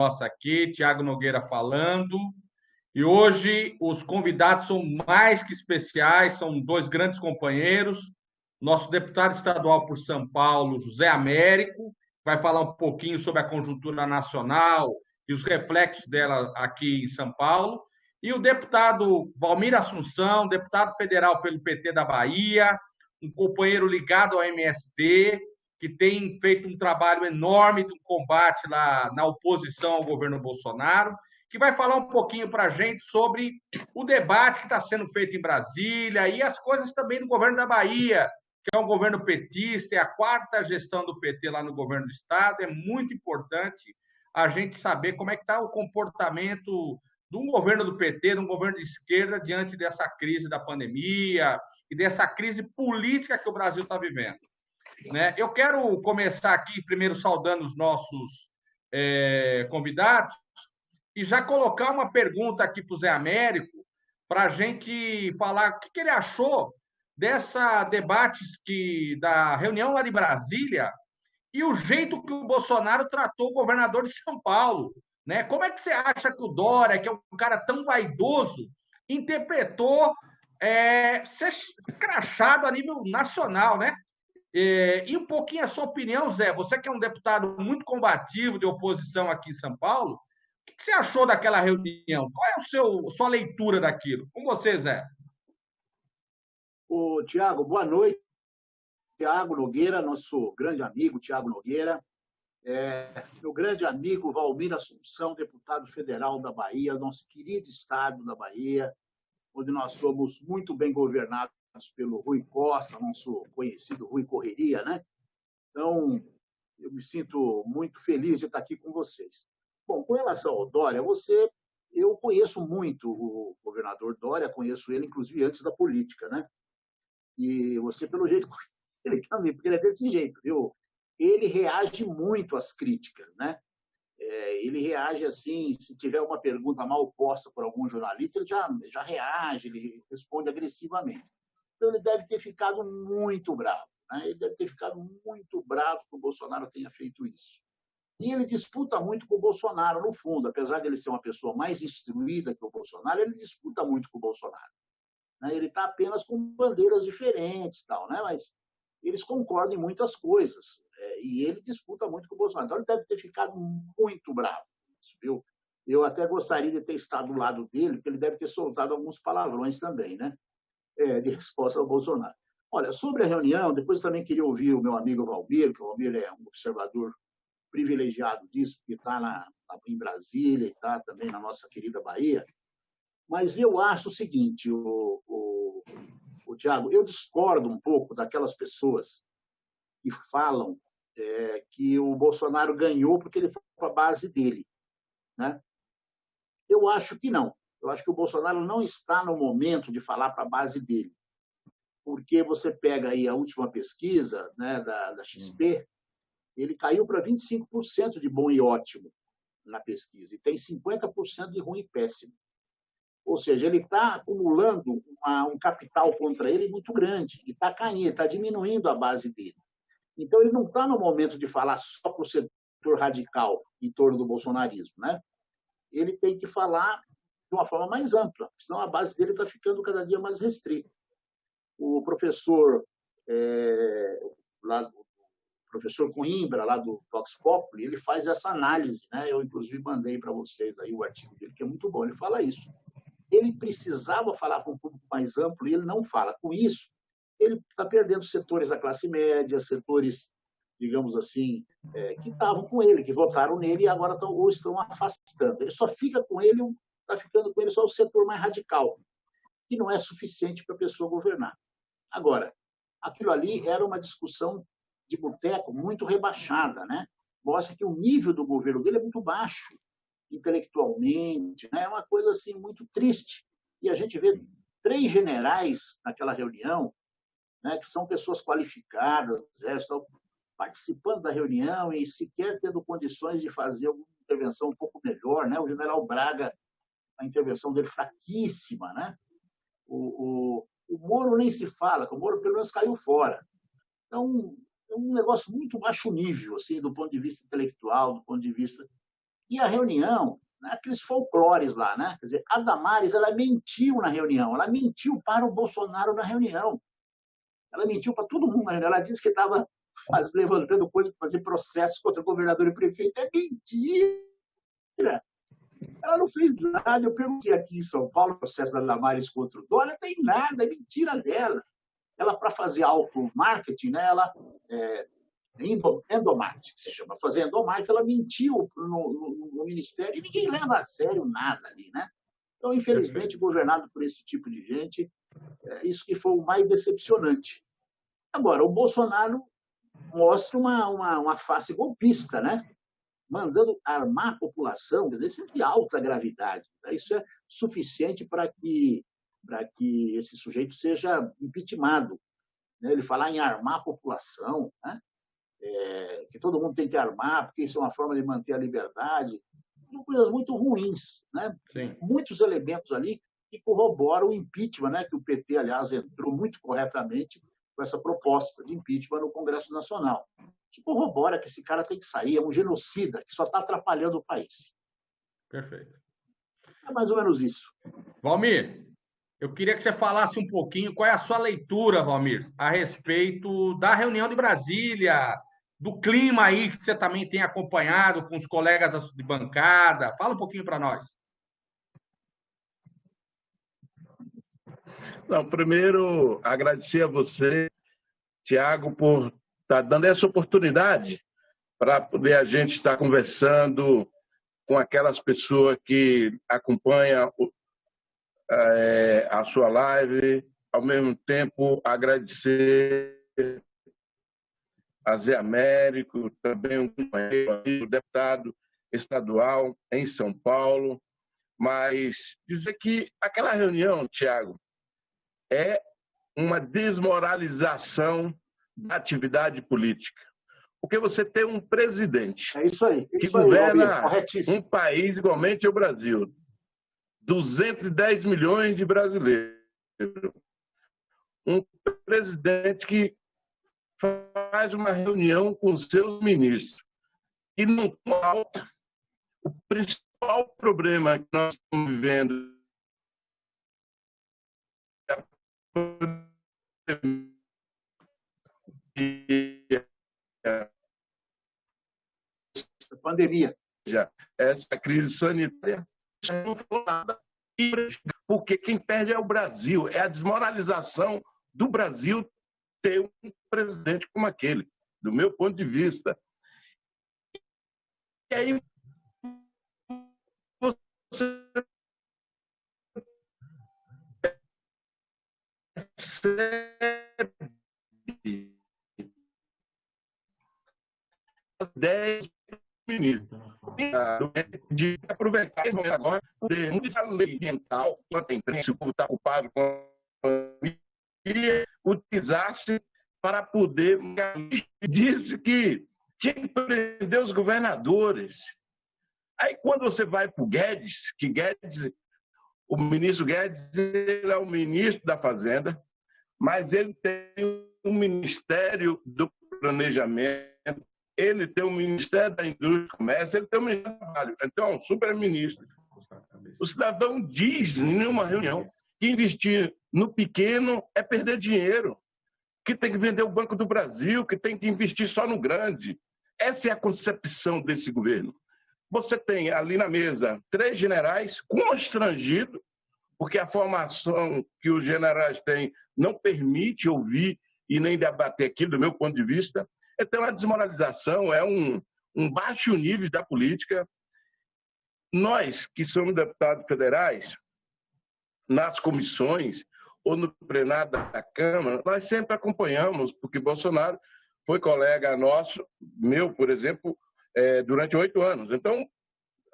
nossa aqui, Tiago Nogueira falando. E hoje os convidados são mais que especiais, são dois grandes companheiros. Nosso deputado estadual por São Paulo, José Américo, vai falar um pouquinho sobre a conjuntura nacional e os reflexos dela aqui em São Paulo. E o deputado Valmir Assunção, deputado federal pelo PT da Bahia, um companheiro ligado ao MST, que tem feito um trabalho enorme de combate lá na oposição ao governo Bolsonaro, que vai falar um pouquinho para a gente sobre o debate que está sendo feito em Brasília e as coisas também do governo da Bahia, que é um governo petista, é a quarta gestão do PT lá no governo do Estado. É muito importante a gente saber como é que está o comportamento de um governo do PT, de um governo de esquerda, diante dessa crise da pandemia e dessa crise política que o Brasil está vivendo. Né? Eu quero começar aqui, primeiro, saudando os nossos convidados e já colocar uma pergunta aqui para o Zé Américo, para a gente falar o que ele achou dessa debate da reunião lá de Brasília e o jeito que o Bolsonaro tratou o governador de São Paulo. Né? Como é que você acha que o Dória, que é um cara tão vaidoso, interpretou ser crachado a nível nacional, né? E um pouquinho a sua opinião, Zé, você que é um deputado muito combativo de oposição aqui em São Paulo, o que você achou daquela reunião? Qual é a sua leitura daquilo? Com você, Zé. Ô, Tiago, boa noite. Tiago Nogueira, nosso grande amigo Tiago Nogueira, meu grande amigo Valmir Assunção, deputado federal da Bahia, nosso querido estado da Bahia, onde nós somos muito bem governados pelo Rui Costa, nosso conhecido Rui Correria, né? Então, eu me sinto muito feliz de estar aqui com vocês. Bom, com relação ao Dória, eu conheço muito o governador Dória, conheço ele, inclusive, antes da política, né? E você, pelo jeito, conhece ele também, porque ele é desse jeito, viu? Ele reage muito às críticas, né? Ele reage assim, se tiver uma pergunta mal posta por algum jornalista, ele já reage, ele responde agressivamente. Então, ele deve ter ficado muito bravo, né? Ele deve ter ficado muito bravo que o Bolsonaro tenha feito isso. E ele disputa muito com o Bolsonaro, no fundo. Apesar de ele ser uma pessoa mais instruída que o Bolsonaro, ele disputa muito com o Bolsonaro. Ele está apenas com bandeiras diferentes, tal, né? Mas eles concordam em muitas coisas. E ele disputa muito com o Bolsonaro. Então, ele deve ter ficado muito bravo. Viu? Eu até gostaria de ter estado do lado dele, porque ele deve ter soltado alguns palavrões também, né? De resposta ao Bolsonaro. Olha, sobre a reunião, depois eu também queria ouvir o meu amigo Valmir, que o Valmir é um observador privilegiado disso, que está em Brasília e está também na nossa querida Bahia. Mas eu acho o seguinte, o Tiago, eu discordo um pouco daquelas pessoas que falam que o Bolsonaro ganhou porque ele foi para a base dele. Né? Eu acho que não. Eu acho que o Bolsonaro não está no momento de falar para a base dele. Porque você pega aí a última pesquisa, né, da XP, ele caiu para 25% de bom e ótimo na pesquisa, e tem 50% de ruim e péssimo. Ou seja, ele está acumulando um capital contra ele muito grande, e está caindo, está diminuindo a base dele. Então, ele não está no momento de falar só para o setor radical em torno do bolsonarismo. Né? Ele tem que falar de uma forma mais ampla, senão a base dele está ficando cada dia mais restrita. O professor, professor Coimbra, lá do Vox Populi, ele faz essa análise. Né? Eu, inclusive, mandei para vocês aí o artigo dele, que é muito bom. Ele fala isso. Ele precisava falar com um público mais amplo e ele não fala. Com isso, ele está perdendo setores da classe média, setores, digamos assim, que estavam com ele, que votaram nele e agora estão afastando. Ele só fica com ele, está ficando com ele só o setor mais radical, que não é suficiente para a pessoa governar. Agora, aquilo ali era uma discussão de boteco muito rebaixada, né? Mostra que o nível do governo dele é muito baixo, intelectualmente, né? É uma coisa assim muito triste. E a gente vê 3 generais naquela reunião, né, que são pessoas qualificadas, estão participando da reunião e sequer tendo condições de fazer uma intervenção um pouco melhor. Né? O general Braga, a intervenção dele fraquíssima. Né? O Moro nem se fala, o Moro pelo menos caiu fora. Então, é um negócio muito baixo nível, assim, do ponto de vista intelectual, do ponto de vista E a reunião, né, aqueles folclores lá, né? Quer dizer, a Damares, ela mentiu na reunião, ela mentiu para o Bolsonaro na reunião. Ela mentiu para todo mundo na reunião. Ela disse que estava levantando coisa para fazer processo contra o governador e prefeito. É mentira! Ela não fez nada. Eu perguntei aqui em São Paulo, o processo da Damares contra o Dória, não tem nada, é mentira dela. Ela, para fazer auto-marketing, né, ela endomarketing, que se chama, fazer endomarketing, ela mentiu no Ministério e ninguém leva a sério nada ali, né? Então, infelizmente, governado por esse tipo de gente, isso que foi o mais decepcionante. Agora, o Bolsonaro mostra uma face golpista, né? Mandando armar a população, quer dizer, isso é de alta gravidade. Né? Isso é suficiente para que esse sujeito seja impeachmentado. Né? Ele falar em armar a população, né? Que todo mundo tem que armar, porque isso é uma forma de manter a liberdade. São coisas muito ruins. Né? Muitos elementos ali que corroboram o impeachment, né? Que o PT, aliás, entrou muito corretamente com essa proposta de impeachment no Congresso Nacional. Isso corrobora que esse cara tem que sair, é um genocida que só está atrapalhando o país. Perfeito. É mais ou menos isso. Valmir, eu queria que você falasse um pouquinho qual é a sua leitura, Valmir, a respeito da reunião de Brasília, do clima aí que você também tem acompanhado com os colegas de bancada. Fala um pouquinho para nós. Não, primeiro, agradecer a você, Tiago, por estar dando essa oportunidade para poder a gente estar conversando com aquelas pessoas que acompanham a sua live. Ao mesmo tempo, agradecer a Zé Américo, também um companheiro, deputado estadual em São Paulo. Mas dizer que aquela reunião, Tiago, é uma desmoralização da atividade política. Porque você tem um presidente que governa um país igualmente ao Brasil, 210 milhões de brasileiros, um presidente que faz uma reunião com seus ministros e não falta o principal problema que nós estamos vivendo pandemia. Essa crise sanitária não foi nada. Porque quem perde é o Brasil, é a desmoralização do Brasil ter um presidente como aquele, do meu ponto de vista. E aí você percebe 10 ministros de aproveitar agora a lei ambiental, quando tem trânsito, o povo está ocupado com e utilizasse para poder disse que tinha que prender os governadores. Aí quando você vai para o Guedes, o ministro Guedes, ele é o ministro da Fazenda, mas ele tem o Ministério do Planejamento, ele tem o Ministério da Indústria e Comércio, ele tem o Ministério do Trabalho. Então, é um super-ministro. O cidadão diz em uma reunião que investir no pequeno é perder dinheiro, que tem que vender o Banco do Brasil, que tem que investir só no grande. Essa é a concepção desse governo. Você tem ali na mesa 3 generais constrangidos, porque a formação que os generais têm não permite ouvir e nem debater aquilo, do meu ponto de vista. Então, a desmoralização é um baixo nível da política. Nós, que somos deputados federais, nas comissões ou no plenário da Câmara, nós sempre acompanhamos, porque Bolsonaro foi colega nosso, meu, por exemplo, durante 8 anos. Então,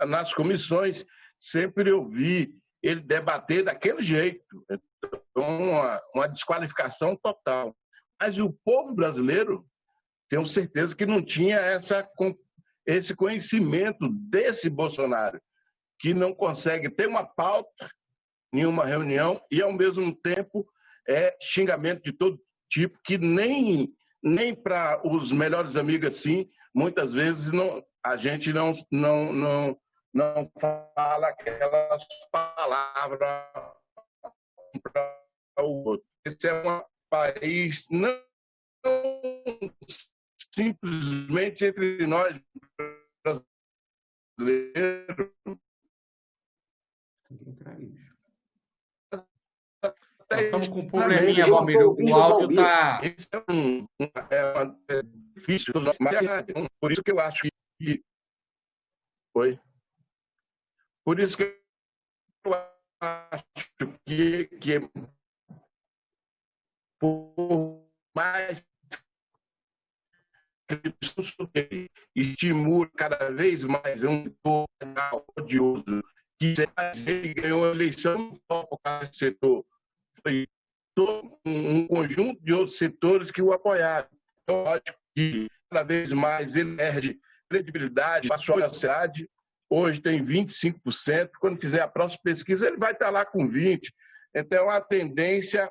nas comissões, sempre eu vi ele debater daquele jeito. Então, uma desqualificação total. Mas o povo brasileiro, tenho certeza que não tinha esse conhecimento desse Bolsonaro, que não consegue ter uma pauta em uma reunião e, ao mesmo tempo, xingamento de todo tipo, que nem para os melhores amigos assim, muitas vezes a gente não não fala aquelas palavras para o outro. Esse é um país não simplesmente entre nós brasileiros. Nós estamos com um probleminha, Valmir. O áudio está... Isso é difícil, mas por isso que eu acho que... Foi. Por isso que eu acho que por mais que estimula cada vez mais um setor odioso, que ele ganhou a eleição por causa desse setor. Foi todo um conjunto de outros setores que o apoiaram. Eu acho que cada vez mais ele perde credibilidade, passou a sociedade, hoje tem 25%, quando fizer a próxima pesquisa ele vai estar lá com 20%. Então, a tendência,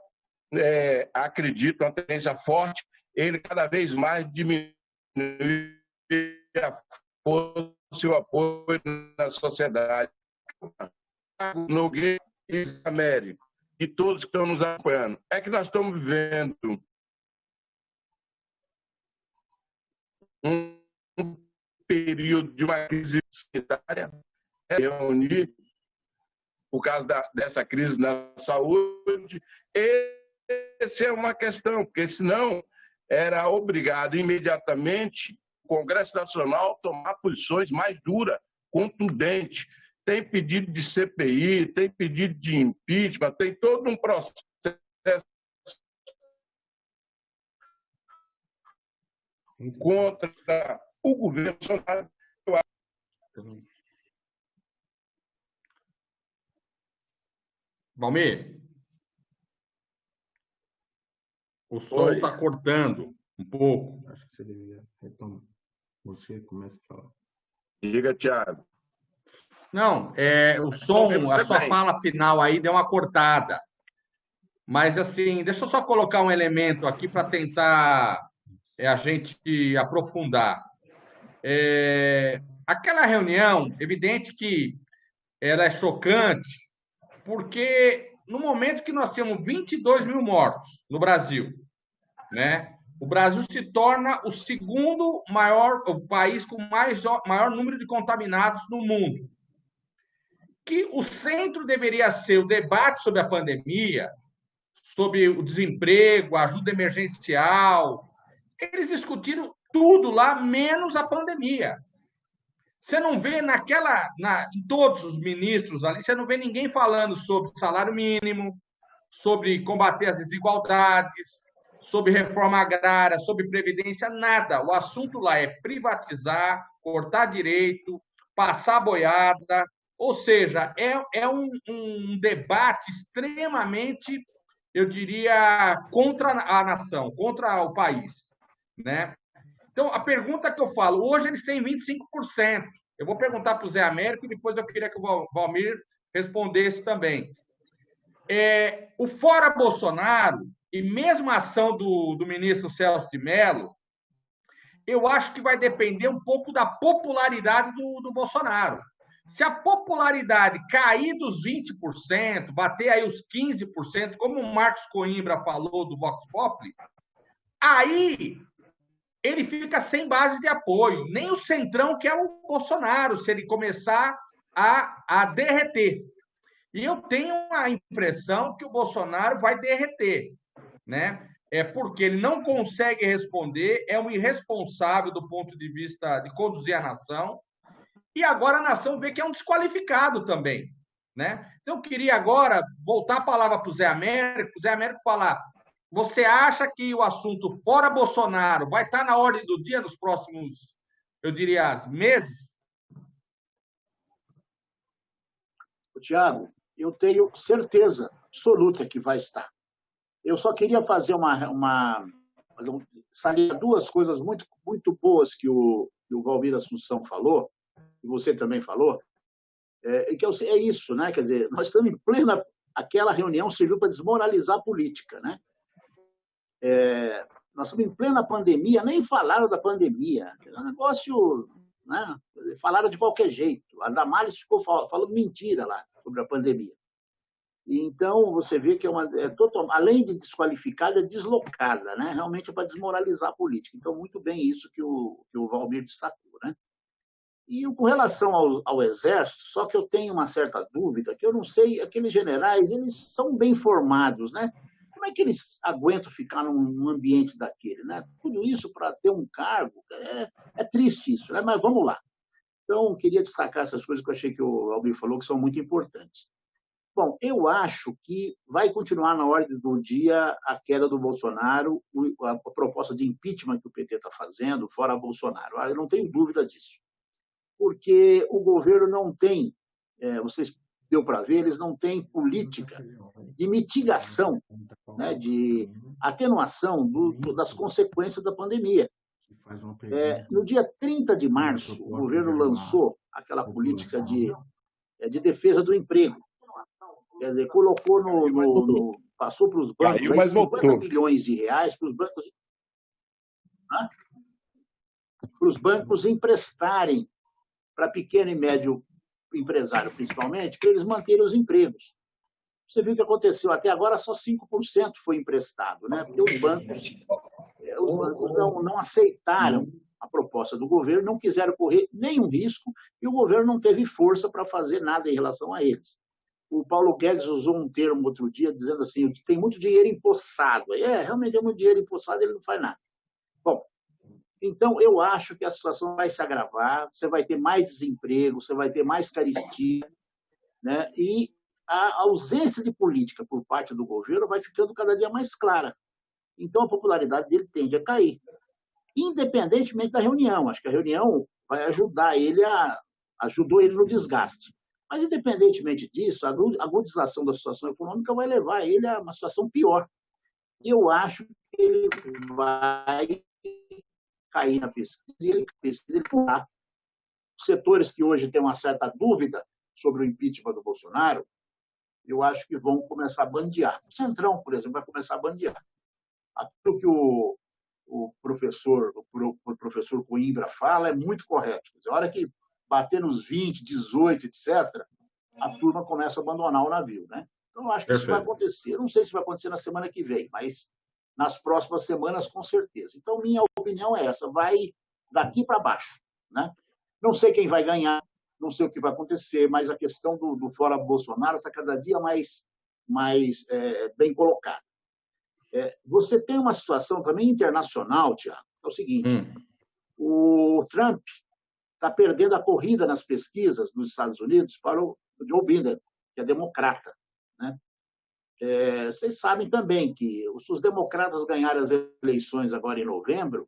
acredito, uma tendência forte, ele cada vez mais diminui a força e o apoio na sociedade. Nogueira e Américo, e todos que estão nos apoiando, é que nós estamos vivendo um período de uma crise sanitária, reunir por causa dessa crise na saúde. Essa é uma questão, porque senão era obrigado imediatamente o Congresso Nacional a tomar posições mais duras, contundentes. Tem pedido de CPI, tem pedido de impeachment, tem todo um processo contra o governo Bolsonaro. Valmir, o som está cortando um pouco. Acho que você deveria retomar. Você começa a falar. Diga, Thiago. Não, o som, a sua fala final aí deu uma cortada. Mas, assim, deixa eu só colocar um elemento aqui para tentar a gente aprofundar. Aquela reunião, evidente que ela é chocante, porque no momento que nós temos 22 mil mortos no Brasil, né? O Brasil se torna o segundo o país com maior número de contaminados no mundo. Que o centro deveria ser o debate sobre a pandemia, sobre o desemprego, a ajuda emergencial. Eles discutiram tudo lá, menos a pandemia. Você não vê em todos os ministros ali, você não vê ninguém falando sobre salário mínimo, sobre combater as desigualdades, sobre reforma agrária, sobre previdência, nada. O assunto lá é privatizar, cortar direito, passar boiada. Ou seja, é um debate extremamente, eu diria, contra a nação, contra o país, né? Então, a pergunta que eu falo, hoje eles têm 25%. Eu vou perguntar para o Zé Américo e depois eu queria que o Valmir respondesse também. O fora Bolsonaro, e mesmo a ação do ministro Celso de Mello, eu acho que vai depender um pouco da popularidade do Bolsonaro. Se a popularidade cair dos 20%, bater aí os 15%, como o Marcos Coimbra falou do Vox Populi, aí ele fica sem base de apoio. Nem o centrão, que é o Bolsonaro, se ele começar a derreter. E eu tenho a impressão que o Bolsonaro vai derreter, né? Porque ele não consegue responder, é um irresponsável do ponto de vista de conduzir a nação, e agora a nação vê que é um desqualificado também, né? Então, eu queria agora voltar a palavra para o Zé Américo falar: você acha que o assunto fora Bolsonaro vai estar na ordem do dia nos próximos, eu diria, meses? Tiago, eu tenho certeza absoluta que vai estar. Eu só queria fazer salientar duas coisas muito, muito boas que o Valmir Assunção falou, e você também falou, é isso, né? Quer dizer, nós estamos em plena... Aquela reunião serviu para desmoralizar a política, né? Nós estamos em plena pandemia, nem falaram da pandemia. É um negócio né? Falaram de qualquer jeito. A Damares ficou falando mentira lá sobre a pandemia. Então, você vê que além de desqualificada, é deslocada, né? Realmente é para desmoralizar a política. Então, muito bem isso que o Valmir destacou, né? E com relação ao Exército, só que eu tenho uma certa dúvida, que eu não sei, aqueles generais, eles são bem formados, né? Como é que eles aguentam ficar num ambiente daquele, né? Tudo isso para ter um cargo, é triste isso, né? Mas vamos lá. Então, queria destacar essas coisas que eu achei que o Almir falou, que são muito importantes. Bom, eu acho que vai continuar na ordem do dia a queda do Bolsonaro, a proposta de impeachment que o PT está fazendo, fora Bolsonaro. Eu não tenho dúvida disso. Porque o governo não tem, vocês deu para ver, eles não têm política de mitigação, né, de atenuação das consequências da pandemia. No dia 30 de março, o governo lançou aquela política de defesa do emprego. Quer dizer, colocou passou para os bancos 50 bilhões de reais para os bancos emprestarem para pequeno e médio empresário, principalmente, para eles manterem os empregos. Você viu o que aconteceu? Até agora, só 5% foi emprestado, né? Porque os bancos não aceitaram a proposta do governo, não quiseram correr nenhum risco e o governo não teve força para fazer nada em relação a eles. O Paulo Guedes usou um termo outro dia, dizendo assim, tem muito dinheiro empossado. Realmente é muito dinheiro empossado, ele não faz nada. Bom, então eu acho que a situação vai se agravar, você vai ter mais desemprego, você vai ter mais carestia, né? E a ausência de política por parte do governo vai ficando cada dia mais clara. Então a popularidade dele tende a cair, independentemente da reunião. Acho que a reunião vai ajudou ele no desgaste. Mas, independentemente disso, a agudização da situação econômica vai levar ele a uma situação pior. Eu acho que ele vai cair na pesquisa e ele pular. Os setores que hoje têm uma certa dúvida sobre o impeachment do Bolsonaro, eu acho que vão começar a bandear. O Centrão, por exemplo, vai começar a bandear. Aquilo que o professor Coimbra fala é muito correto. Quer dizer, a hora que bater nos 20, 18, etc., a turma começa a abandonar o navio, né? Então, eu acho que isso vai acontecer. Eu não sei se vai acontecer na semana que vem, mas nas próximas semanas, com certeza. Então, minha opinião é essa, vai daqui para baixo, né? Não sei quem vai ganhar, não sei o que vai acontecer, mas a questão do fora Bolsonaro está cada dia mais bem colocada. Você tem uma situação também internacional, Tiago, é o seguinte, o Trump está perdendo a corrida nas pesquisas nos Estados Unidos para o Joe Biden, que é democrata, né? Vocês sabem também que se os democratas ganharem as eleições agora em novembro,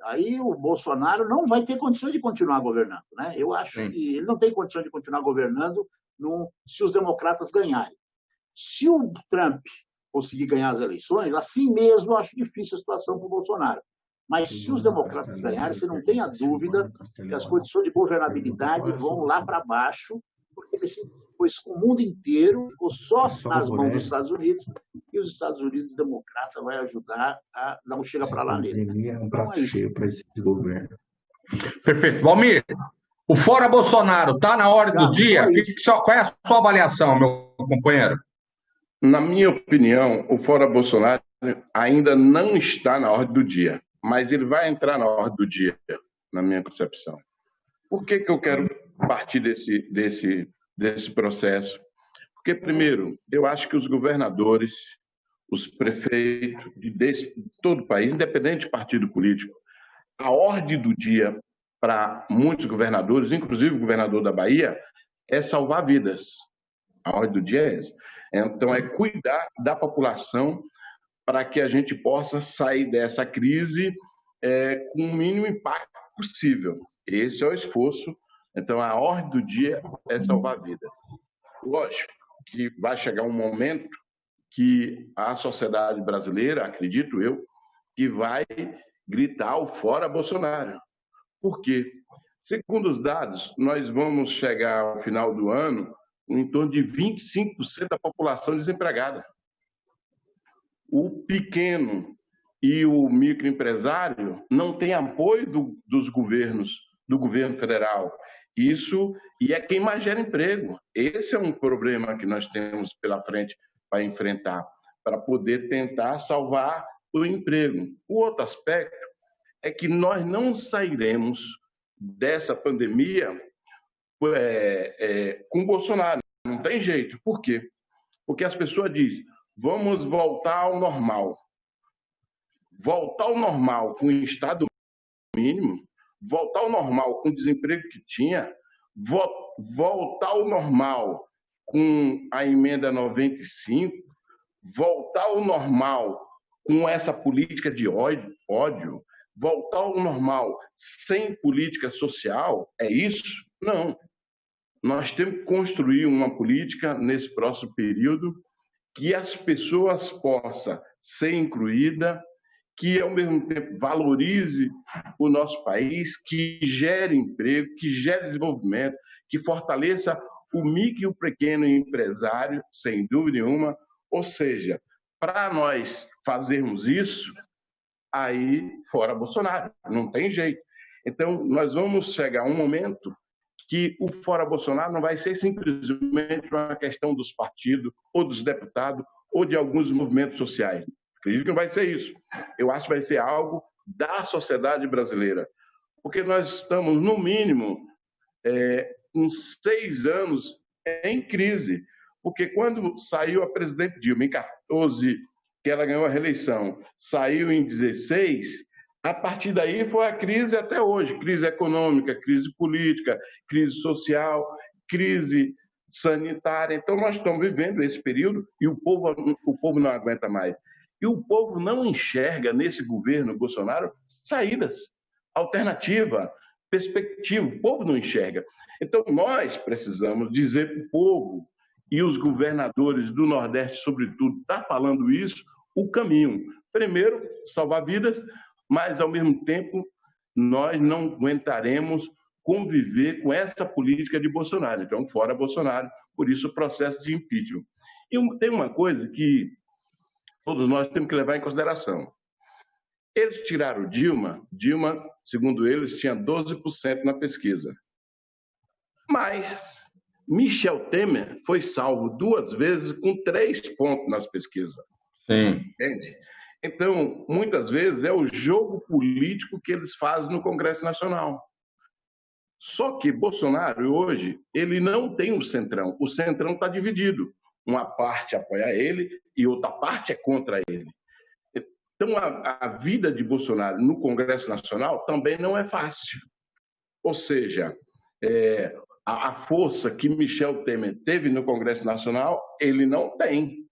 aí o Bolsonaro não vai ter condições de continuar governando, né? Eu acho que ele não tem condições de continuar governando se os democratas ganharem. Se o Trump conseguir ganhar as eleições, assim mesmo eu acho difícil a situação para o Bolsonaro. Mas se os democratas ganharem, você não tem a dúvida que as condições de governabilidade vão lá para baixo, porque depois o mundo inteiro ficou só nas mãos dos Estados Unidos, e os Estados Unidos democrata vai ajudar a dar um chega para lá nele. Então é isso. Perfeito. Valmir, o fora Bolsonaro está na ordem do dia? Qual é a sua avaliação, meu companheiro? Na minha opinião, o fora Bolsonaro ainda não está na ordem do dia, mas ele vai entrar na ordem do dia, na minha concepção. Por que eu quero partir desse processo? Porque, primeiro, eu acho que os governadores, os prefeitos de todo o país, independente de partido político, a ordem do dia para muitos governadores, inclusive o governador da Bahia, é salvar vidas. A ordem do dia é essa. Então, é cuidar da população para que a gente possa sair dessa crise com o mínimo impacto possível. Esse é o esforço. Então, a ordem do dia é salvar vidas. Lógico que vai chegar um momento que a sociedade brasileira, acredito eu, que vai gritar o fora Bolsonaro. Por quê? Segundo os dados, nós vamos chegar ao final do ano em torno de 25% da população desempregada. O pequeno e o microempresário não têm apoio dos governos do governo federal. Isso, e é quem mais gera emprego. Esse é um problema que nós temos pela frente para enfrentar, para poder tentar salvar o emprego. O outro aspecto é que nós não sairemos dessa pandemia com Bolsonaro. Não tem jeito. Por quê? Porque as pessoas dizem, vamos voltar ao normal. Voltar ao normal com o estado mínimo, voltar ao normal com o desemprego que tinha, voltar ao normal com a emenda 95, voltar ao normal com essa política de ódio, voltar ao normal sem política social, é isso? Não. Nós temos que construir uma política nesse próximo período que as pessoas possam ser incluídas, que ao mesmo tempo valorize o nosso país, que gere emprego, que gere desenvolvimento, que fortaleça o micro e o pequeno empresário, sem dúvida nenhuma. Ou seja, para nós fazermos isso, aí fora Bolsonaro, não tem jeito. Então, nós vamos chegar a um momento que o fora Bolsonaro não vai ser simplesmente uma questão dos partidos, ou dos deputados, ou de alguns movimentos sociais. Acredito que não vai ser isso. Eu acho que vai ser algo da sociedade brasileira. Porque nós estamos, no mínimo, uns 6 anos em crise. Porque quando saiu a presidente Dilma, em 2014, que ela ganhou a reeleição, saiu em 2016, a partir daí foi a crise até hoje. Crise econômica, crise política, crise social, crise sanitária. Então, nós estamos vivendo esse período e o povo não aguenta mais. E o povo não enxerga nesse governo Bolsonaro saídas, alternativa, perspectiva. O povo não enxerga. Então, nós precisamos dizer para o povo, e os governadores do Nordeste, sobretudo, estão falando isso, o caminho. Primeiro, salvar vidas, mas, ao mesmo tempo, nós não aguentaremos conviver com essa política de Bolsonaro. Então, fora Bolsonaro, por isso o processo de impeachment. E tem uma coisa que todos nós temos que levar em consideração. Eles tiraram Dilma, segundo eles, tinha 12% na pesquisa. Mas Michel Temer foi salvo 2 vezes com 3 pontos nas pesquisas. Sim. Entende? Então, muitas vezes, é o jogo político que eles fazem no Congresso Nacional. Só que Bolsonaro, hoje, ele não tem um centrão. O centrão está dividido. Uma parte apoia ele e outra parte é contra ele. Então, a vida de Bolsonaro no Congresso Nacional também não é fácil. Ou seja, a força que Michel Temer teve no Congresso Nacional, ele não tem,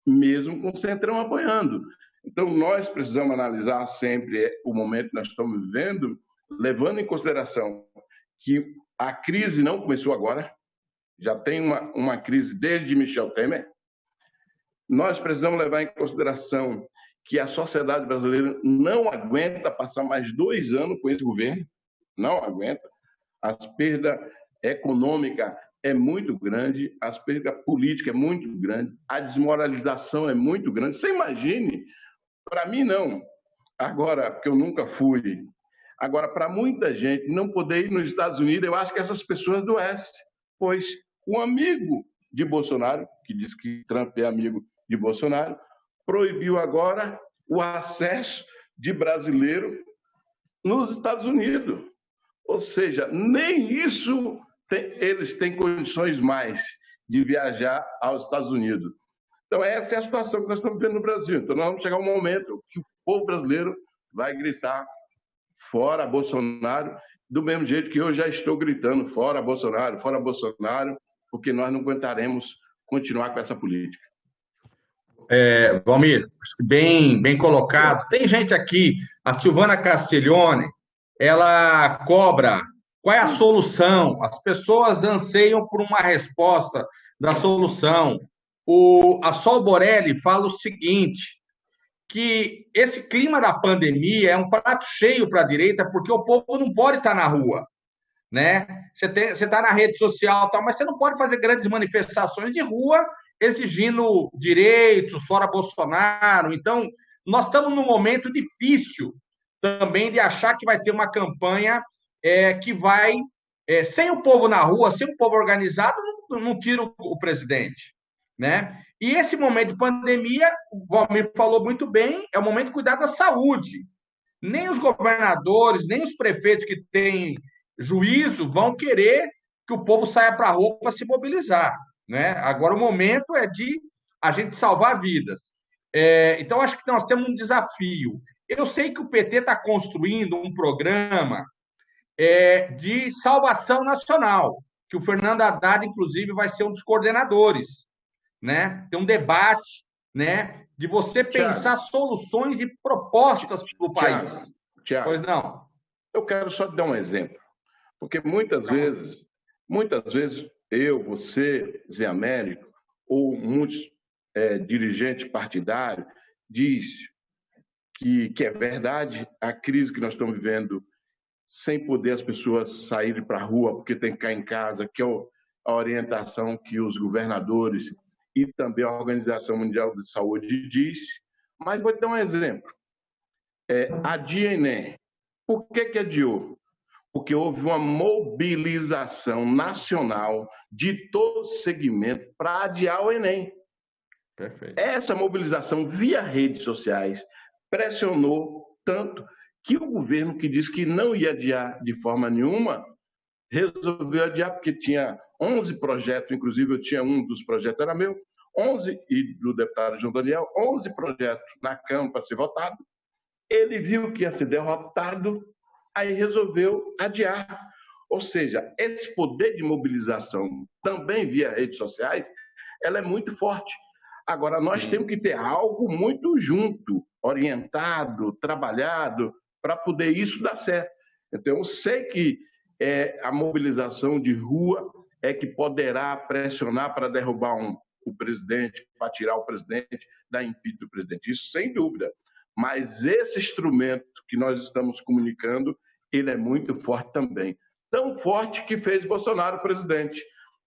mesmo com o centrão apoiando. Então, nós precisamos analisar sempre o momento que nós estamos vivendo, levando em consideração que a crise não começou agora, já tem uma crise desde Michel Temer. Nós precisamos levar em consideração que a sociedade brasileira não aguenta passar mais 2 anos com esse governo, não aguenta. A perda econômica é muito grande, a perda política é muito grande, a desmoralização é muito grande. Você imagine, para mim não, agora, porque eu nunca fui, agora, para muita gente não poder ir nos Estados Unidos, eu acho que essas pessoas adoecem, pois um amigo de Bolsonaro, que diz que Trump é amigo de Bolsonaro, proibiu agora o acesso de brasileiro nos Estados Unidos. Ou seja, nem isso eles têm condições mais de viajar aos Estados Unidos. Então, essa é a situação que nós estamos vendo no Brasil. Então, nós vamos chegar um momento que o povo brasileiro vai gritar fora Bolsonaro, do mesmo jeito que eu já estou gritando fora Bolsonaro, porque nós não aguentaremos continuar com essa política. Valmir, bem colocado. Tem gente aqui, a Silvana Castiglione, ela cobra qual é a solução. As pessoas anseiam por uma resposta da solução. A Sol Borelli fala o seguinte, que esse clima da pandemia é um prato cheio para a direita, porque o povo não pode estar na rua, né? Você está na rede social, mas você não pode fazer grandes manifestações de rua exigindo direitos, fora Bolsonaro. Então, nós estamos num momento difícil também de achar que vai ter uma campanha que vai, sem o povo na rua, sem o povo organizado, não tira o presidente, né? E esse momento de pandemia, o Valmir falou muito bem, é o momento de cuidar da saúde. Nem os governadores, nem os prefeitos que têm juízo vão querer que o povo saia para a rua para se mobilizar, né? Agora o momento é de a gente salvar vidas. Então, acho que nós temos um desafio. Eu sei que o PT está construindo um programa de salvação nacional, que o Fernando Haddad, inclusive, vai ser um dos coordenadores, né? Tem um debate, né, de você pensar soluções e propostas para o país. Tiago, pois não? Eu quero só te dar um exemplo, porque muitas vezes, eu, você, Zé Américo, ou muitos dirigentes partidários, diz que é verdade a crise que nós estamos vivendo, sem poder as pessoas saírem para a rua porque tem que ficar em casa, que é a orientação que os governadores e também a Organização Mundial de Saúde diz. Mas vou te dar um exemplo. Adia Enem. Por que adiou? Porque houve uma mobilização nacional de todo o segmento para adiar o Enem. Perfeito. Essa mobilização via redes sociais pressionou tanto que o governo, que disse que não ia adiar de forma nenhuma, resolveu adiar, porque tinha 11 projetos, inclusive eu tinha um dos projetos, era meu, 11, e do deputado João Daniel, 11 projetos na Câmara para ser votado. Ele viu que ia ser derrotado, aí resolveu adiar. Ou seja, esse poder de mobilização, também via redes sociais, ela é muito forte. Agora, nós temos que ter algo muito junto, orientado, trabalhado, para poder isso dar certo. Então, eu sei que a mobilização de rua é que poderá pressionar para derrubar o presidente, para tirar o presidente, dar impeachment do presidente. Isso sem dúvida. Mas esse instrumento que nós estamos comunicando, ele é muito forte também. Tão forte que fez Bolsonaro presidente.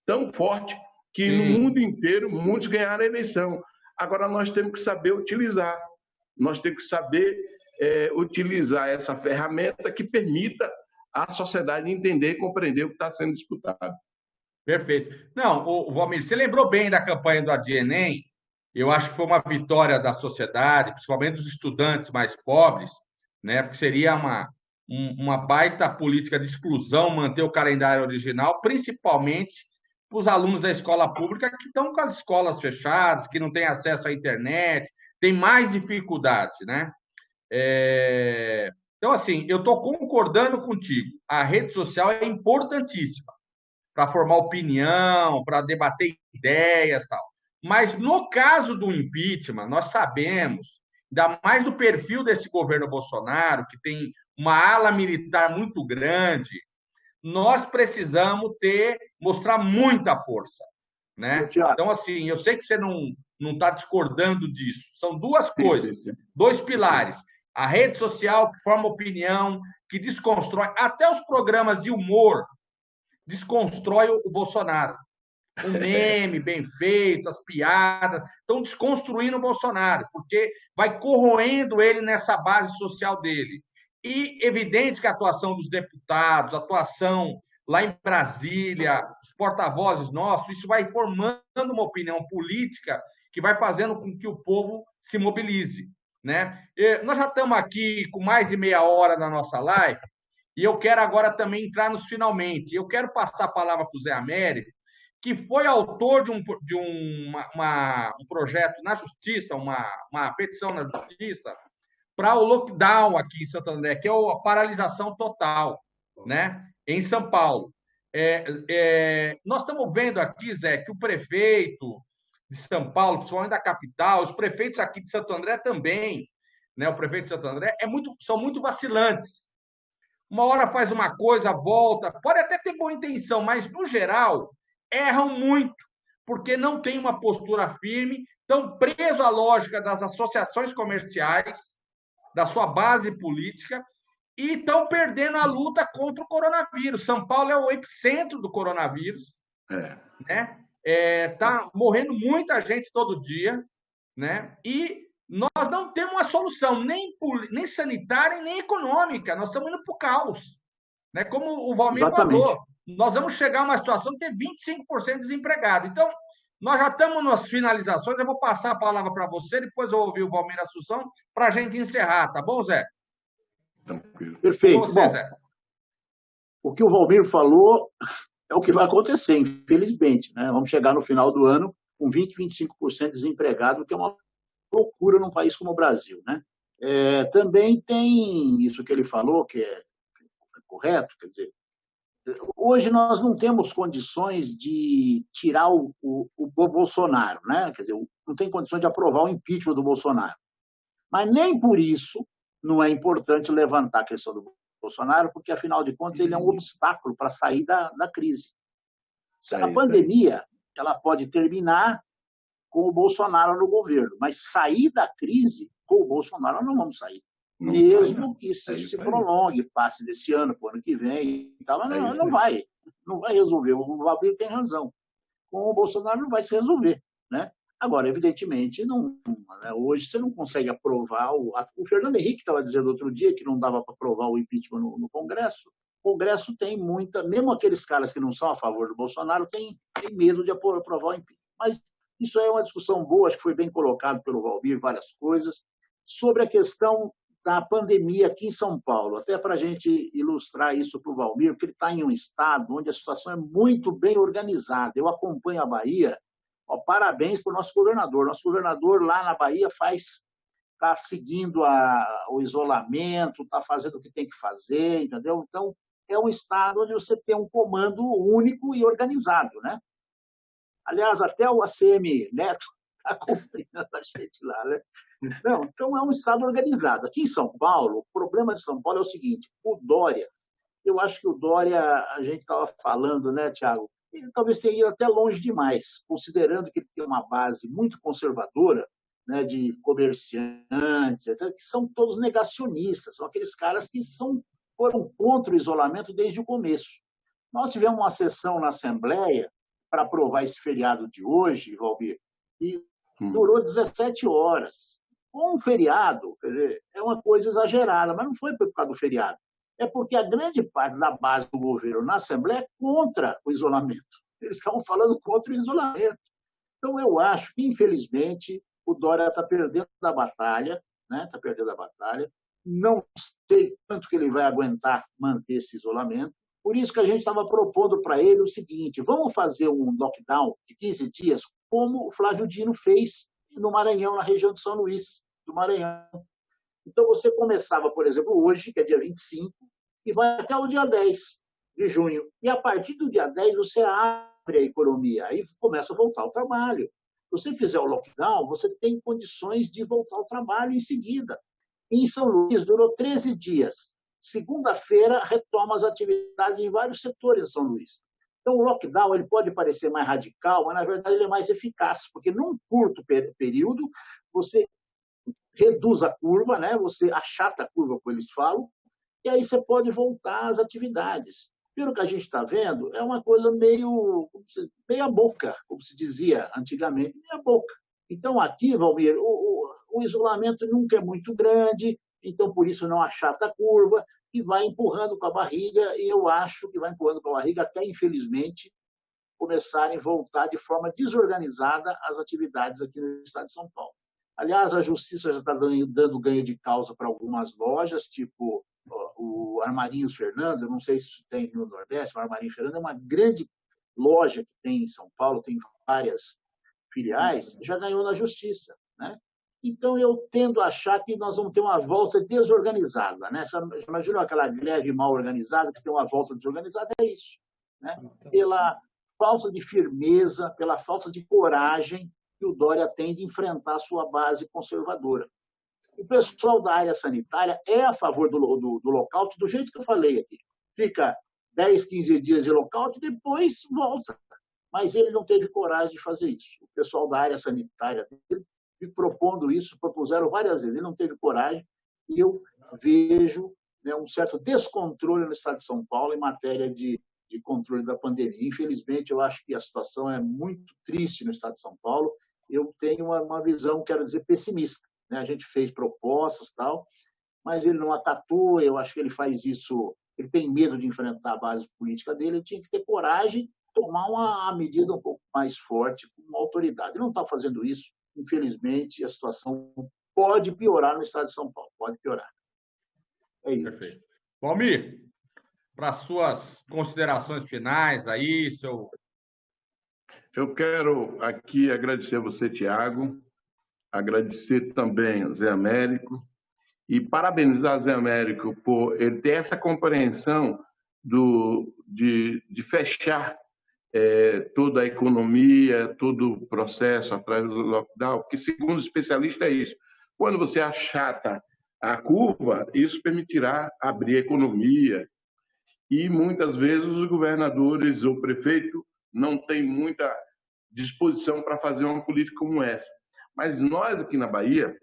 Tão forte que no mundo inteiro muitos ganharam a eleição. Agora nós temos que saber utilizar. Nós temos que saber utilizar essa ferramenta que permita à sociedade entender e compreender o que está sendo disputado. Perfeito. Não, Valmir, você lembrou bem da campanha do Adia Enem. Eu acho que foi uma vitória da sociedade, principalmente dos estudantes mais pobres, né? Porque seria uma baita política de exclusão manter o calendário original, principalmente para os alunos da escola pública que estão com as escolas fechadas, que não têm acesso à internet, tem mais dificuldade, né? Então, assim, eu estou concordando contigo. A rede social é importantíssima para formar opinião, para debater ideias e tal. Mas, no caso do impeachment, nós sabemos, ainda mais do perfil desse governo Bolsonaro, que tem uma ala militar muito grande, nós precisamos mostrar muita força, né? Então, assim, eu sei que você não está discordando disso. São duas coisas, dois pilares. A rede social que forma opinião, que desconstrói, até os programas de humor desconstrói o Bolsonaro. O meme bem feito, as piadas, estão desconstruindo o Bolsonaro, porque vai corroendo ele nessa base social dele. E evidente que a atuação dos deputados, a atuação lá em Brasília, os porta-vozes nossos, isso vai formando uma opinião política que vai fazendo com que o povo se mobilize, né? Nós já estamos aqui com mais de meia hora na nossa live, e eu quero agora também entrar nos finalmente. Eu quero passar a palavra para o Zé Américo, que foi autor de um projeto na Justiça, uma petição na Justiça, para o lockdown aqui em Santo André, que é a paralisação total, né, em São Paulo. Nós estamos vendo aqui, Zé, que o prefeito de São Paulo, principalmente da capital, os prefeitos aqui de Santo André também, né, o prefeito de Santo André, são muito vacilantes. Uma hora faz uma coisa, volta, pode até ter boa intenção, mas, no geral, erram muito, porque não tem uma postura firme, estão presos à lógica das associações comerciais, da sua base política, e estão perdendo a luta contra o coronavírus. São Paulo é o epicentro do coronavírus, né? Tá morrendo muita gente todo dia, né? E nós não temos uma solução nem sanitária nem econômica. Nós estamos indo para o caos, né? Como o Valmir Exatamente. falou, nós vamos chegar a uma situação de ter 25% de desempregado. Então, nós já estamos nas finalizações, eu vou passar a palavra para você, depois eu vou ouvir o Valmir Assunção, para a gente encerrar, tá bom, Zé? Tranquilo. Perfeito. Com você, Bom, Zé. o que o Valmir falou é o que vai acontecer, infelizmente, né? Vamos chegar no final do ano com 20, 25% desempregado, que é uma loucura num país como o Brasil, né? Também tem isso que ele falou, que é correto, quer dizer, hoje nós não temos condições de tirar o Bolsonaro, né? Quer dizer, não tem condições de aprovar o impeachment do Bolsonaro. Mas nem por isso não é importante levantar a questão do Bolsonaro, porque, afinal de contas, ele é um obstáculo para sair da crise. A pandemia ela pode terminar com o Bolsonaro no governo, mas sair da crise com o Bolsonaro não vamos sair. Mesmo que isso se prolongue, passe desse ano para o ano que vem, não vai resolver. O Valmir tem razão. Com o Bolsonaro não vai se resolver, né? Agora, evidentemente, hoje você não consegue aprovar. O Fernando Henrique estava dizendo outro dia que não dava para aprovar o impeachment no Congresso. O Congresso tem mesmo aqueles caras que não são a favor do Bolsonaro, tem medo de aprovar o impeachment. Mas isso aí é uma discussão boa, acho que foi bem colocado pelo Valmir, várias coisas, sobre a questão da pandemia aqui em São Paulo, até para a gente ilustrar isso para o Valmir, porque ele está em um estado onde a situação é muito bem organizada. Eu acompanho a Bahia, parabéns para o nosso governador. Nosso governador lá na Bahia está seguindo o isolamento, está fazendo o que tem que fazer, entendeu? Então, é um estado onde você tem um comando único e organizado, né? Aliás, até o ACM Neto está acompanhando a gente lá, né? Não, então é um estado organizado. Aqui em São Paulo, o problema de São Paulo é o seguinte: o Dória, eu acho que o Dória, a gente estava falando, né, Tiago, ele talvez tenha ido até longe demais, considerando que ele tem uma base muito conservadora, né, de comerciantes, etc., que são todos negacionistas, são aqueles caras que foram contra o isolamento desde o começo. Nós tivemos uma sessão na Assembleia para aprovar esse feriado de hoje, Valmir, e durou 17 horas. Um feriado, quer dizer, é uma coisa exagerada, mas não foi por causa do feriado. É porque a grande parte da base do governo na Assembleia é contra o isolamento. Eles estavam falando contra o isolamento. Então, eu acho que, infelizmente, o Dória está perdendo a batalha, né? Está perdendo a batalha. Não sei quanto que ele vai aguentar manter esse isolamento. Por isso que a gente estava propondo para ele o seguinte: vamos fazer um lockdown de 15 dias, como o Flávio Dino fez no Maranhão, na região de São Luís do Maranhão. Então, você começava, por exemplo, hoje, que é dia 25, e vai até o dia 10 de junho. E, a partir do dia 10, você abre a economia, aí começa a voltar ao trabalho. Se você fizer o lockdown, você tem condições de voltar ao trabalho em seguida. Em São Luís, durou 13 dias. Segunda-feira, retoma as atividades em vários setores de São Luís. Então, o lockdown ele pode parecer mais radical, mas, na verdade, ele é mais eficaz, porque, num curto período, você reduz a curva, né? Você achata a curva, como eles falam, e aí você pode voltar às atividades. Pelo que a gente está vendo, é uma coisa meia boca, como se dizia antigamente, meia boca. Então, aqui, Valmir, o isolamento nunca é muito grande, então, por isso, não achata a curva, e vai empurrando com a barriga, e eu acho que vai empurrando com a barriga até, infelizmente, começarem a voltar de forma desorganizada as atividades aqui no estado de São Paulo. Aliás, a Justiça já está dando ganho de causa para algumas lojas, tipo o Armarinhos Fernando, não sei se tem no Nordeste, mas o Armarinhos Fernando é uma grande loja que tem em São Paulo, tem várias filiais, já ganhou na Justiça, né? Então, eu tendo a achar que nós vamos ter uma volta desorganizada, né? Imagina aquela greve mal organizada, que tem uma volta desorganizada, é isso, né? Pela falta de firmeza, pela falta de coragem que o Dória tem de enfrentar a sua base conservadora. O pessoal da área sanitária é a favor do lockout, do jeito que eu falei aqui. Fica 10, 15 dias de lockout e depois volta. Mas ele não teve coragem de fazer isso. O pessoal da área sanitária me propondo isso, propuseram várias vezes. Ele não teve coragem e eu vejo, né, um certo descontrole no estado de São Paulo em matéria de controle da pandemia. Infelizmente, eu acho que a situação é muito triste no estado de São Paulo. Eu tenho uma visão, quero dizer, pessimista, né? A gente fez propostas e tal, mas ele não acatou. Eu acho que ele faz isso ele tem medo de enfrentar a base política dele, ele tinha que ter coragem de tomar uma medida um pouco mais forte com uma autoridade. Ele não está fazendo isso, infelizmente, a situação pode piorar no estado de São Paulo, pode piorar. É isso. Perfeito. Valmir, para suas considerações finais aí, seu... Eu quero aqui agradecer a você, Tiago, agradecer também ao Zé Américo e parabenizar o Zé Américo por ele ter essa compreensão de fechar toda a economia, todo o processo atrás do lockdown, porque, segundo o especialista, é isso. Quando você achata a curva, isso permitirá abrir a economia e, muitas vezes, os governadores ou prefeito não têm muita disposição para fazer uma política como essa. Mas nós, aqui na Bahia,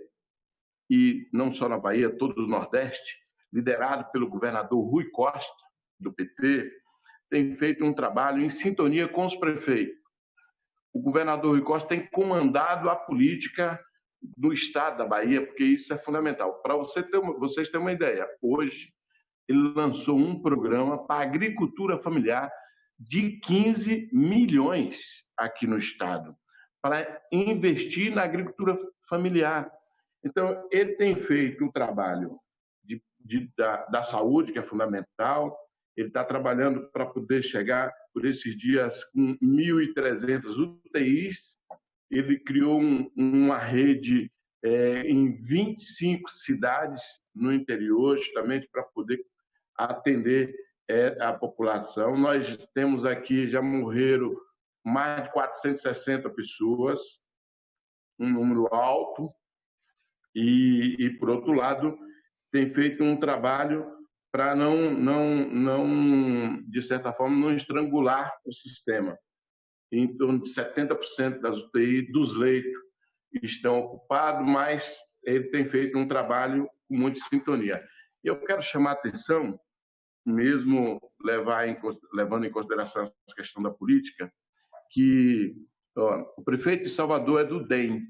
e não só na Bahia, todo o Nordeste, liderado pelo governador Rui Costa, do PT, tem feito um trabalho em sintonia com os prefeitos. O governador Rui Costa tem comandado a política do estado da Bahia, porque isso é fundamental. Para vocês terem uma ideia, hoje ele lançou um programa para a agricultura familiar de 15 milhões aqui no estado, para investir na agricultura familiar. Então, ele tem feito o trabalho da saúde, que é fundamental. Ele está trabalhando para poder chegar, por esses dias, com 1.300 UTIs. Ele criou uma rede em 25 cidades no interior, justamente para poder atender a população. Nós temos aqui, já morreram mais de 460 pessoas, um número alto, e por outro lado, tem feito um trabalho para de certa forma, não estrangular o sistema. Em torno de 70% das UTI, dos leitos, estão ocupados, mas ele tem feito um trabalho com muita sintonia. Eu quero chamar a atenção, mesmo levando em consideração a questão da política, que o prefeito de Salvador é do DEM.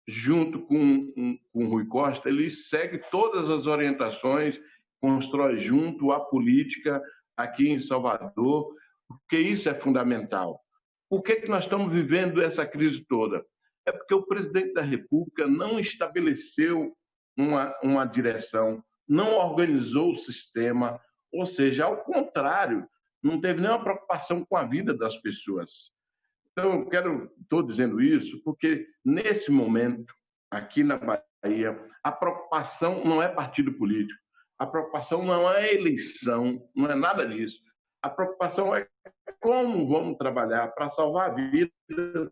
Junto com Rui Costa, ele segue todas as orientações, constrói junto a política aqui em Salvador, porque isso é fundamental. Por que nós estamos vivendo essa crise toda? É porque o presidente da República não estabeleceu uma direção, não organizou o sistema, ou seja, ao contrário, não teve nenhuma preocupação com a vida das pessoas. Então, estou dizendo isso porque, nesse momento, aqui na Bahia, a preocupação não é partido político, a preocupação não é eleição, não é nada disso. A preocupação é como vamos trabalhar para salvar vidas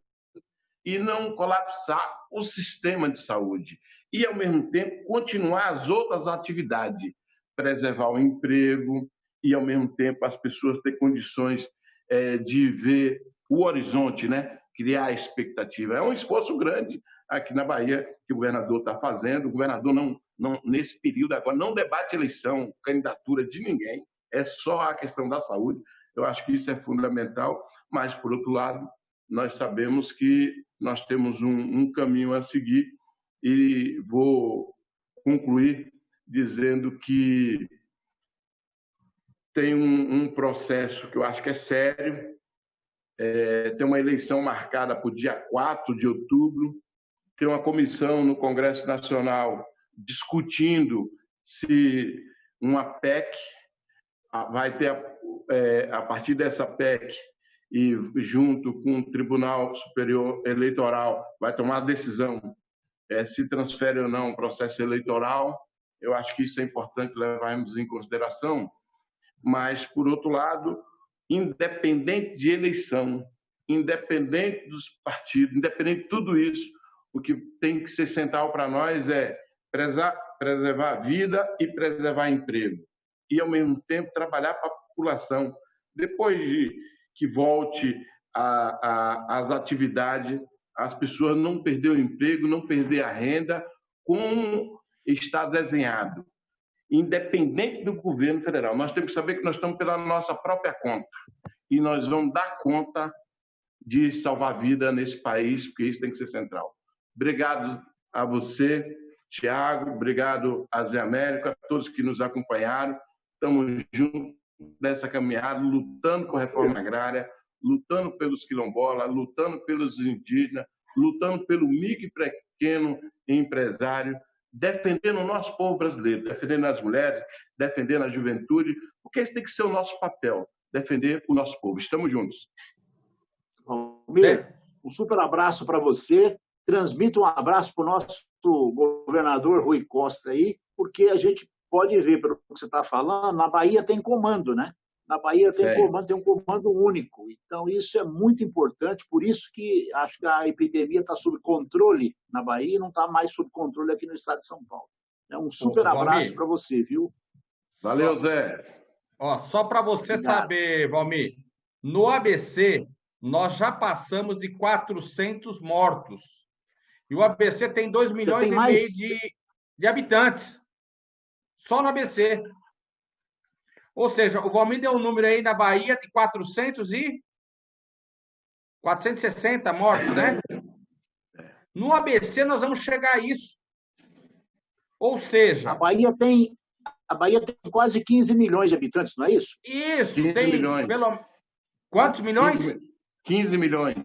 e não colapsar o sistema de saúde. E, ao mesmo tempo, continuar as outras atividades, preservar o emprego e, ao mesmo tempo, as pessoas ter condições de ver o horizonte, né? Criar expectativa. É um esforço grande aqui na Bahia que o governador está fazendo. O governador, nesse período agora, não debate eleição, candidatura de ninguém, é só a questão da saúde. Eu acho que isso é fundamental, mas, por outro lado, nós sabemos que nós temos um caminho a seguir e vou concluir dizendo que tem um processo que eu acho que é sério. Tem uma eleição marcada para o dia 4 de outubro, tem uma comissão no Congresso Nacional discutindo se uma PEC vai ter, a partir dessa PEC, e junto com o Tribunal Superior Eleitoral, vai tomar a decisão se transfere ou não o processo eleitoral. Eu acho que isso é importante levarmos em consideração, mas, por outro lado, independente de eleição, independente dos partidos, independente de tudo isso, o que tem que ser central para nós é preservar a vida e preservar emprego. E, ao mesmo tempo, trabalhar para a população. Depois de que volte às atividades, as pessoas não perder o emprego, não perder a renda, como está desenhado. Independente do governo federal. Nós temos que saber que nós estamos pela nossa própria conta. E nós vamos dar conta de salvar a vida nesse país, porque isso tem que ser central. Obrigado a você, Tiago, obrigado a Zé Américo, a todos que nos acompanharam. estamos juntos nessa caminhada, lutando com a reforma agrária, lutando pelos quilombolas, lutando pelos indígenas, lutando pelo micro e pequeno empresário, defendendo o nosso povo brasileiro, defendendo as mulheres, defendendo a juventude, porque esse tem que ser o nosso papel, defender o nosso povo. Estamos juntos. Valmir, um super abraço para você. Transmita um abraço para o nosso governador Rui Costa aí, porque a gente pode ver, pelo que você está falando, na Bahia tem comando, né? Na Bahia tem comando, tem um comando único. Então, isso é muito importante, por isso que acho que a epidemia está sob controle na Bahia e não está mais sob controle aqui no estado de São Paulo. Um super abraço para você, viu? Valeu, Zé. Ó, só para você saber, Valmir, no ABC, nós já passamos de 400 mortos. E o ABC tem 2 milhões e meio de habitantes. Só no ABC. Ou seja, o Valmir deu um número aí na Bahia de 460 mortos, né? No ABC nós vamos chegar a isso. Ou seja... A Bahia tem quase 15 milhões de habitantes, não é isso? Isso, 15 tem... milhões. Quantos milhões? 15 milhões.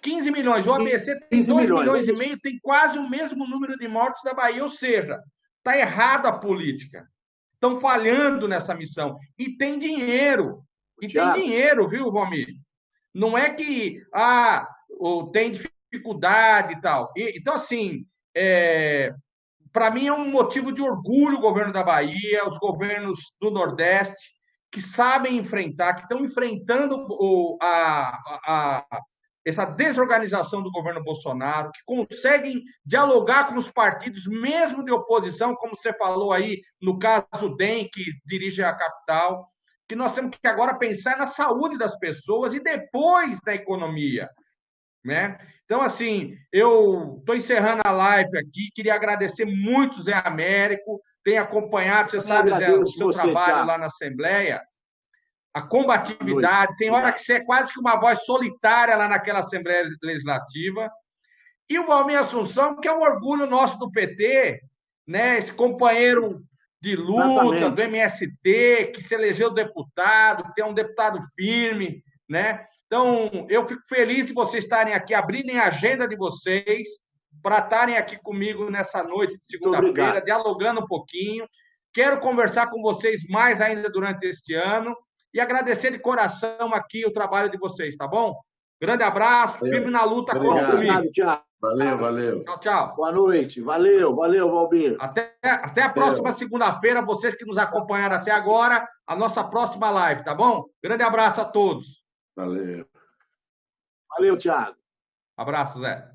15 milhões. O ABC tem 2 milhões e meio, tem quase o mesmo número de mortos da Bahia. Ou seja, está errada a política. Estão falhando nessa missão. E tem dinheiro. Tem dinheiro, viu, Valmir? Não é que tem dificuldade e tal. Então, assim, para mim é um motivo de orgulho o governo da Bahia, os governos do Nordeste, que sabem enfrentar, que estão enfrentando essa desorganização do governo Bolsonaro, que conseguem dialogar com os partidos, mesmo de oposição, como você falou aí, no caso do DEM, que dirige a capital, que nós temos que agora pensar na saúde das pessoas e depois na economia, né? Então, assim, eu estou encerrando a live aqui, queria agradecer muito o Zé Américo, tem acompanhado, você sabe, Zé, o seu trabalho lá na Assembleia, a combatividade, tem hora que você é quase que uma voz solitária lá naquela Assembleia Legislativa, e o Valmir Assunção, que é um orgulho nosso do PT, né? Esse companheiro de luta do MST, que se elegeu deputado, que é um deputado firme, né? Então, eu fico feliz de vocês estarem aqui, abrirem a agenda de vocês, para estarem aqui comigo nessa noite de segunda-feira, dialogando um pouquinho. Quero conversar com vocês mais ainda durante esse ano e agradecer de coração aqui o trabalho de vocês, tá bom? Grande abraço, firme na luta contra o comigo. Valeu. Tchau, tchau. Boa noite. Valeu, Valmir. Até a próxima segunda-feira, vocês que nos acompanharam até agora, a nossa próxima live, tá bom? Grande abraço a todos. Valeu. Valeu, Thiago. Abraço, Zé.